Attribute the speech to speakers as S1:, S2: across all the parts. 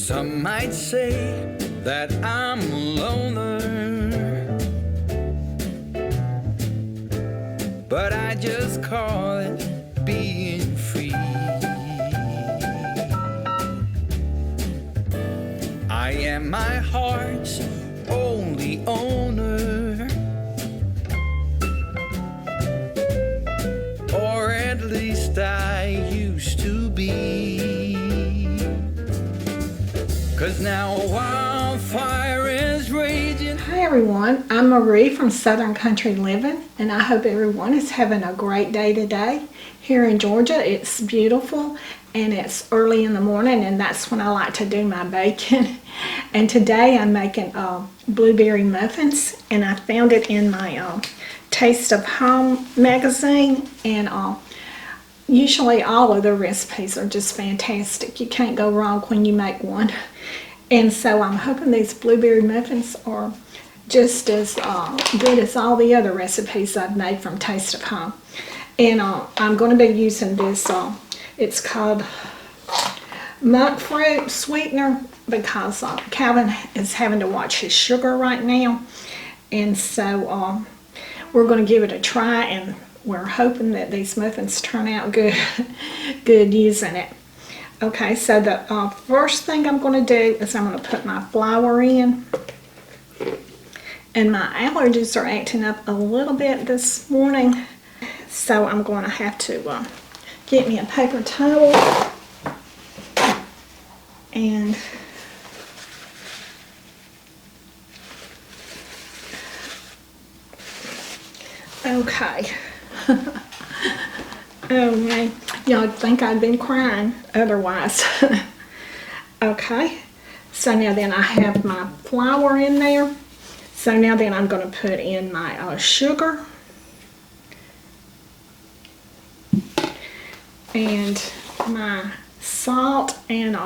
S1: Some might say that I'm a loner, but I just call it being free. I am my heart's only owner, or at least I used to be. 'Cause now a wildfire is raging.
S2: Hi everyone, I'm Marie from Southern Country Living, and I hope everyone is having a great day today. Here in Georgia, it's beautiful and it's early in the morning, and that's when I like to do my baking. And today I'm making blueberry muffins, and I found it in my Taste of Home magazine, and usually all of the recipes are just fantastic. You can't go wrong when you make one. And so I'm hoping these blueberry muffins are just as good as all the other recipes I've made from Taste of Home. And I'm going to be using this, it's called monk fruit sweetener, because Calvin is having to watch his sugar right now. And so we're going to give it a try, and we're hoping that these muffins turn out good, good using it. Okay, so the first thing I'm going to do is I'm going to put my flour in. And my allergies are acting up a little bit this morning, so I'm going to have to get me a paper towel. And okay. Oh man, y'all think I'd been crying otherwise. Okay, so now then I have my flour in there. So now then I'm going to put in my sugar. And my salt, and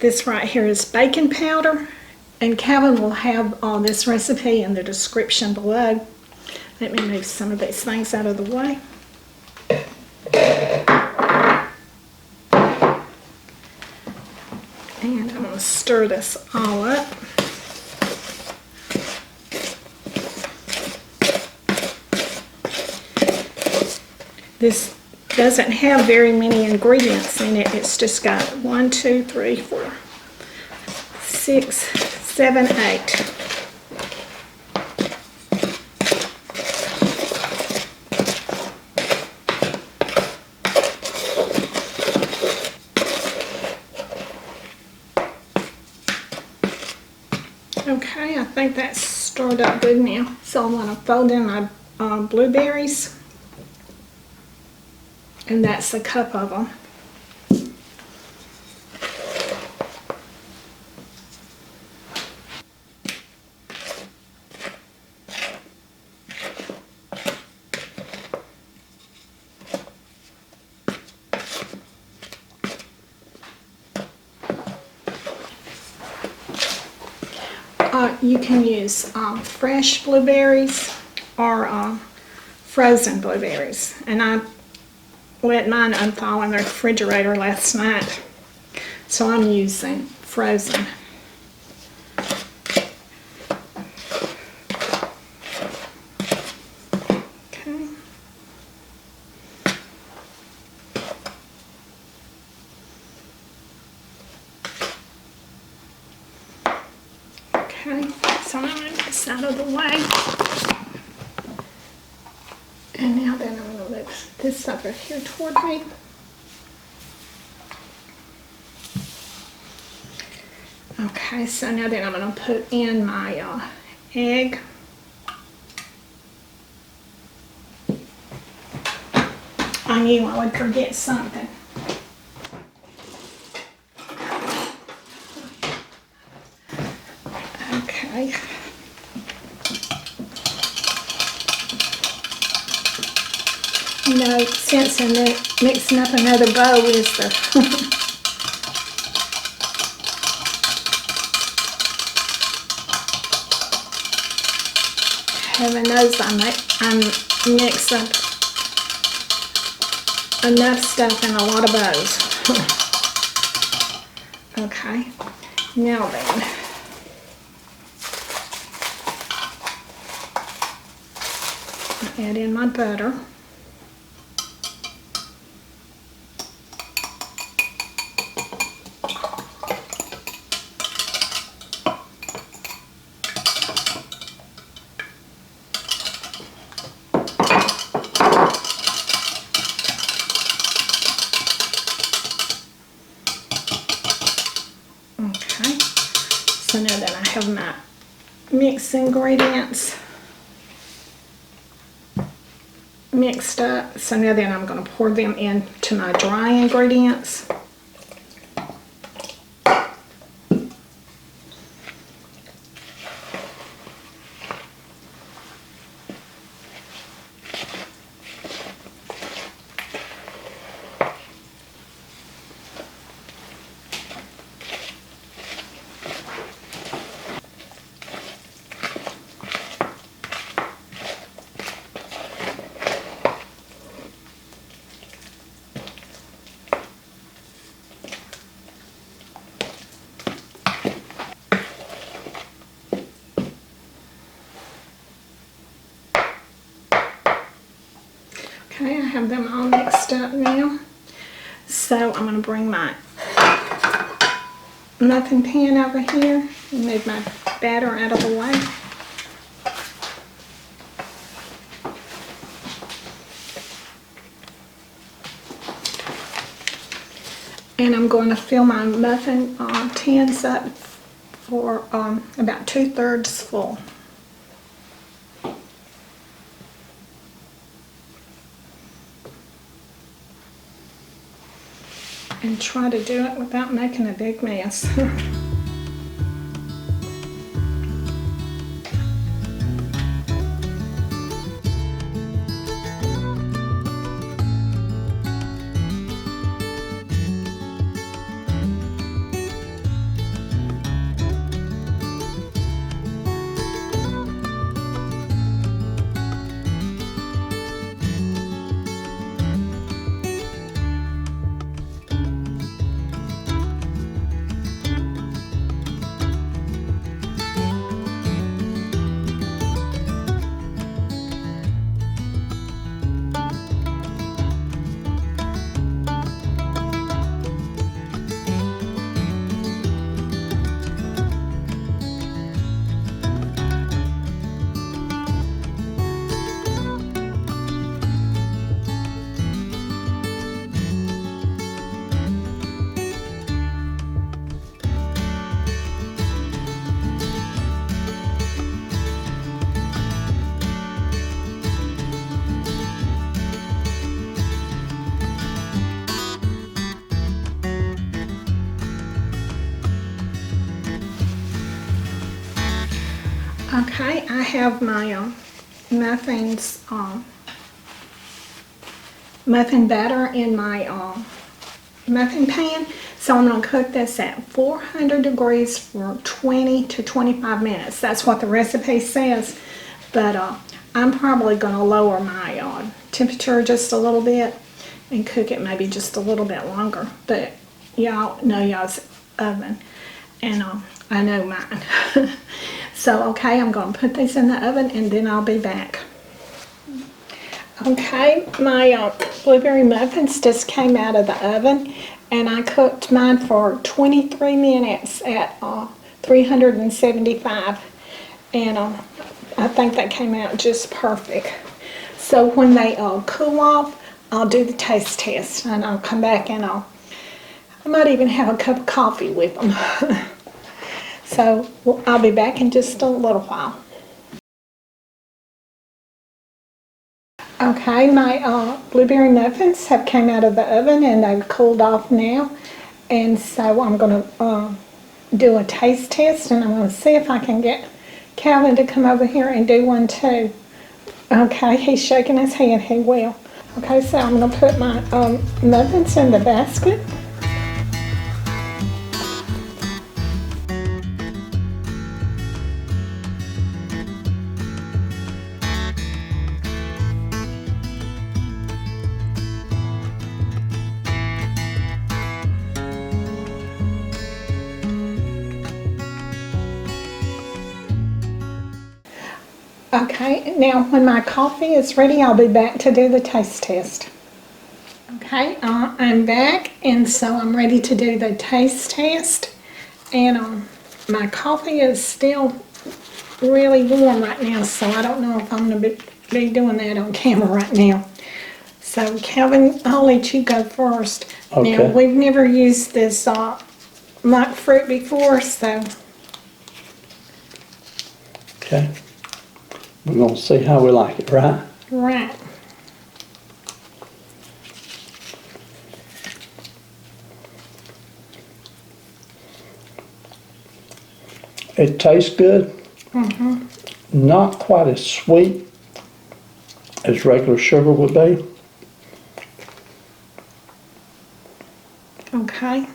S2: this right here is baking powder. And Calvin will have this recipe in the description below. Let me move some of these things out of the way. And I'm going to stir this all up. This doesn't have very many ingredients in it. It's just got 1, 2, 3, 4, 6, 7, 8. Okay, I think that's stirred up good now. So I'm going to fold in my blueberries. And that's a cup of them. You can use fresh blueberries or frozen blueberries. And I let mine unthaw in the refrigerator last night, so I'm using frozen. Okay. Okay, so I'm going to get this out of the way. And now then I'm going to move this over here toward me. Okay, so now then I'm going to put in my egg. I knew I would forget something. Okay. You know, sense in mixing up another bowl is the heaven knows I mix up enough stuff in a lot of bowls. Okay, Now then, I add in my butter. Okay, so now that I have my mixed ingredients mixed up, so now then I'm going to pour them into my dry ingredients. Okay, I have them all mixed up now. So I'm going to bring my muffin pan over here and move my batter out of the way. And I'm going to fill my muffin tins up for about 2/3 full. And try to do it without making a big mess. Okay, I have my muffins, muffin batter in my muffin pan. So I'm going to cook this at 400 degrees for 20 to 25 minutes. That's what the recipe says. But I'm probably going to lower my temperature just a little bit and cook it maybe just a little bit longer. But y'all know y'all's oven. And I know mine. So, okay, I'm going to put these in the oven and then I'll be back. Okay, my blueberry muffins just came out of the oven and I cooked mine for 23 minutes at 375. And I think that came out just perfect. So when they cool off, I'll do the taste test and I'll come back and I might even have a cup of coffee with them. So I'll be back in just a little while. Okay, my blueberry muffins have came out of the oven and they've cooled off now. And so I'm going to do a taste test and I'm going to see if I can get Calvin to come over here and do one too. Okay, he's shaking his head, he will. Okay, so I'm going to put my muffins in the basket. Okay, now when my coffee is ready, I'll be back to do the taste test. Okay, I'm back, and so I'm ready to do the taste test. And my coffee is still really warm right now, so I don't know if I'm going to be doing that on camera right now. So Calvin, I'll let you go first.
S3: Okay.
S2: Now, we've never used this monk fruit before, so...
S3: Okay. We're going to see how we like it, right?
S2: Right.
S3: It tastes good.
S2: Mm-hmm.
S3: Not quite as sweet as regular sugar would be.
S2: Okay.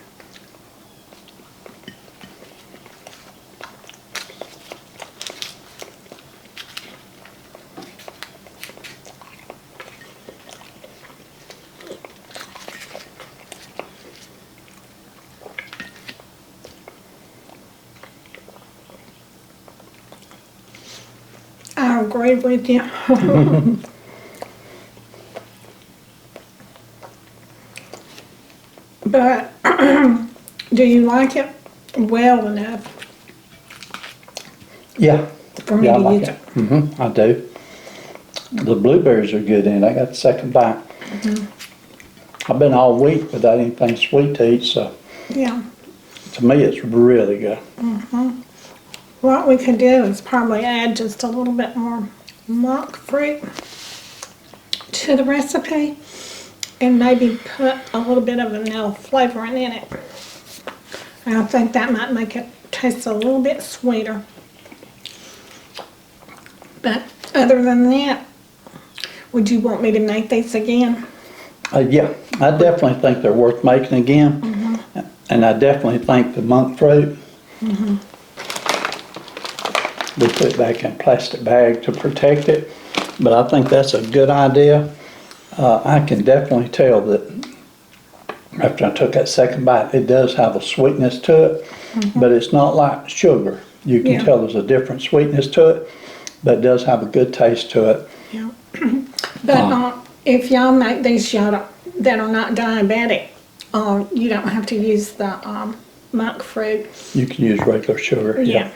S2: I agree with you. But do you like it well enough
S3: Yeah.
S2: for me
S3: Yeah, I
S2: to
S3: like
S2: use
S3: it.
S2: it?
S3: I do. The blueberries are good in it. I got the second bite. I've been all week without anything sweet to eat, so
S2: Yeah.
S3: to me it's really good.
S2: What we could do is probably add just a little bit more monk fruit to the recipe and maybe put a little bit of vanilla flavoring in it. I think that might make it taste a little bit sweeter. But other than that, would you want me to make these again?
S3: Yeah, I definitely think they're worth making again. And I definitely think the monk fruit, we put it back in a plastic bag to protect it. But I think that's a good idea. I can definitely tell that after I took that second bite, it does have a sweetness to it, but it's not like sugar. You can
S2: Yeah.
S3: tell there's a different sweetness to it, but it does have a good taste to it.
S2: Yeah. But if y'all make these y'all that are not diabetic, you don't have to use the monk fruit.
S3: You can use regular sugar.
S2: Yeah.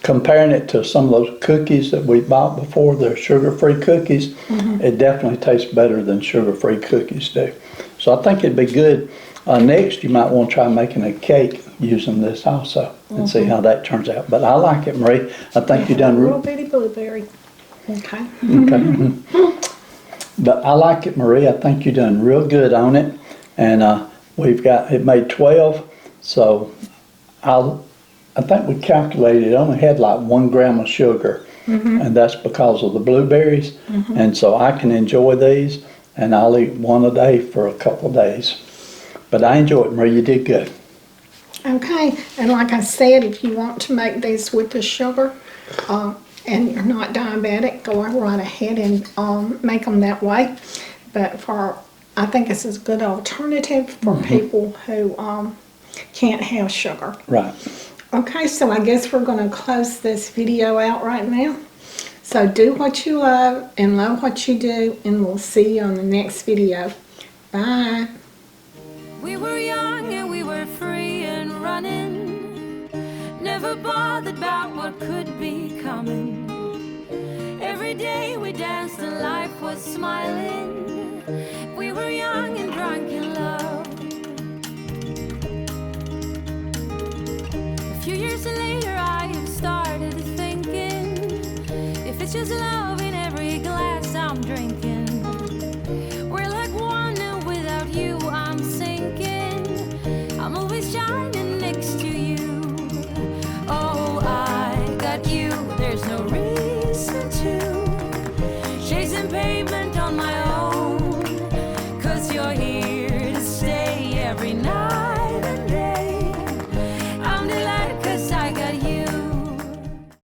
S3: Comparing it to some of those cookies that we bought before, they're sugar-free cookies, it definitely tastes better than sugar-free cookies do. So I think it'd be good. Next, you might want to try making a cake using this also and see how that turns out. But I like it, Marie. I think you've done
S2: a little bitty blueberry. Okay.
S3: Okay. But I like it, Marie. I think you've done real good on it. And we've got it made 12. So I think we calculated it only had like 1 gram of sugar. And that's because of the blueberries. And so I can enjoy these, and I'll eat one a day for a couple of days. But I enjoy it, Marie. You did good.
S2: Okay, and like I said, if you want to make these with the sugar, and you're not diabetic, go right ahead and make them that way. But I think this is a good alternative for people who can't have sugar.
S3: Right.
S2: Okay, so I guess we're going to close this video out right now. So do what you love and love what you do, and we'll see you on the next video. Bye.
S4: We were young and we were free and running, never bothered about what could be coming. Every day we danced and life was smiling. We were young.